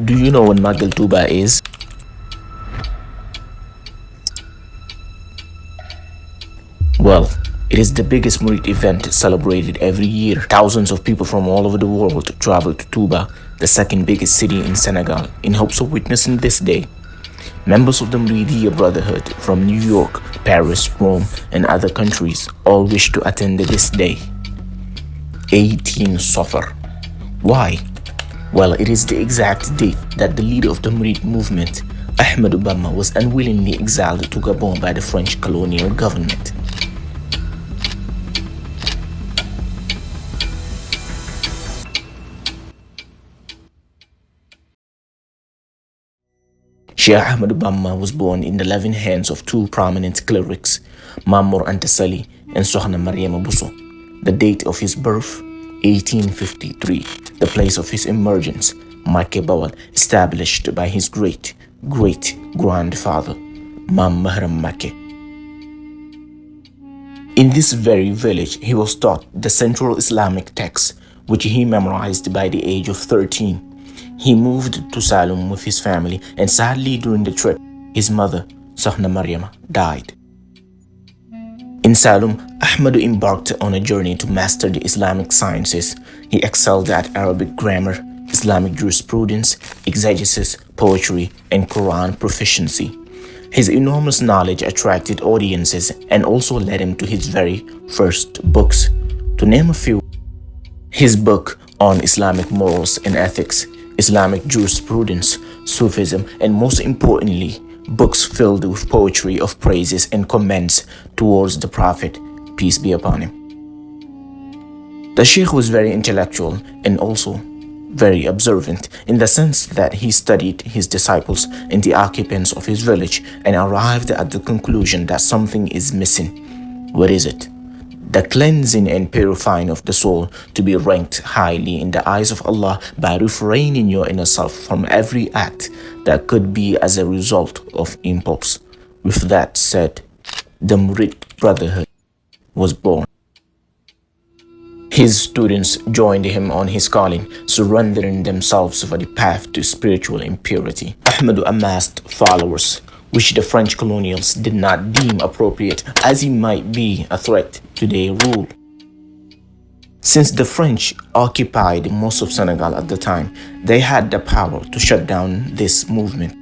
Do you know what Magal Touba is? Well, it is the biggest Murid event celebrated every year. Thousands of people from all over the world travel to Touba, the second biggest city in Senegal, in hopes of witnessing this day. Members of the Muridiya Brotherhood from New York, Paris, Rome, and other countries all wish to attend this day. 18 Safar. Why? Well, it is the exact date that the leader of the Murid movement, Ahmadou Bamba, was unwillingly exiled to Gabon by the French colonial government. Sheikh Ahmadou Bamba was born in the loving hands of two prominent clerics, Mamour Anta Sali and Sokhna Mariama Bousso. The date of his birth, 1853. The place of his emergence, Mbacké Bawal, established by his great-great-grandfather, Mam Mahram Mbacké. In this very village, he was taught the central Islamic texts, which he memorized by the age of 13. He moved to Saloum with his family, and sadly during the trip, his mother, Sokhna Mariama, died. In Saloum, Ahmadou embarked on a journey to master the Islamic sciences. He excelled at Arabic grammar, Islamic jurisprudence, exegesis, poetry, and Quran proficiency. His enormous knowledge attracted audiences and also led him to his very first books. To name a few, his book on Islamic morals and ethics, Islamic jurisprudence, Sufism, and most importantly, books filled with poetry of praises and comments towards the Prophet, peace be upon him. The Sheikh was very intellectual and also very observant in the sense that he studied his disciples and the occupants of his village and arrived at the conclusion that something is missing. What is it? The cleansing and purifying of the soul to be ranked highly in the eyes of Allah by refraining your inner self from every act that could be as a result of impulse. With that said, the Murid Brotherhood was born. His students joined him on his calling, surrendering themselves for the path to spiritual impurity. Ahmadou amassed followers, which the French colonials did not deem appropriate, as he might be a threat to their rule. Since the French occupied most of Senegal at the time, they had the power to shut down this movement,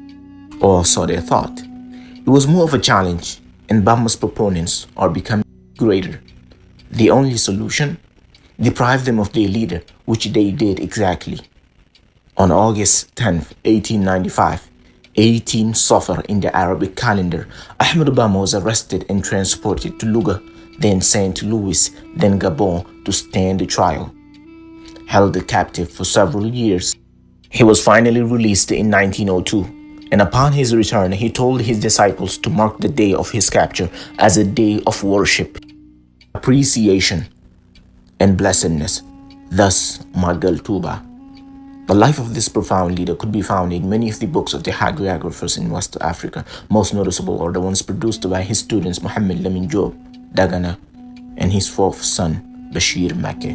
or so they thought. It was more of a challenge, and Bamba's proponents are becoming greater. The only solution? Deprive them of their leader, which they did exactly. On August 10, 1895, 18 Safar in the Arabic calendar, Ahmadou Bamba was arrested and transported to Louga, then St. Louis, then Gabon to stand trial. Held captive for several years, he was finally released in 1902, and upon his return, he told his disciples to mark the day of his capture as a day of worship, appreciation, and blessedness, thus Magal Touba. The life of this profound leader could be found in many of the books of the hagiographers in West Africa. Most noticeable are the ones produced by his students Mohamed Lamine Diop, Dagana, and his fourth son, Bashir Mbacké.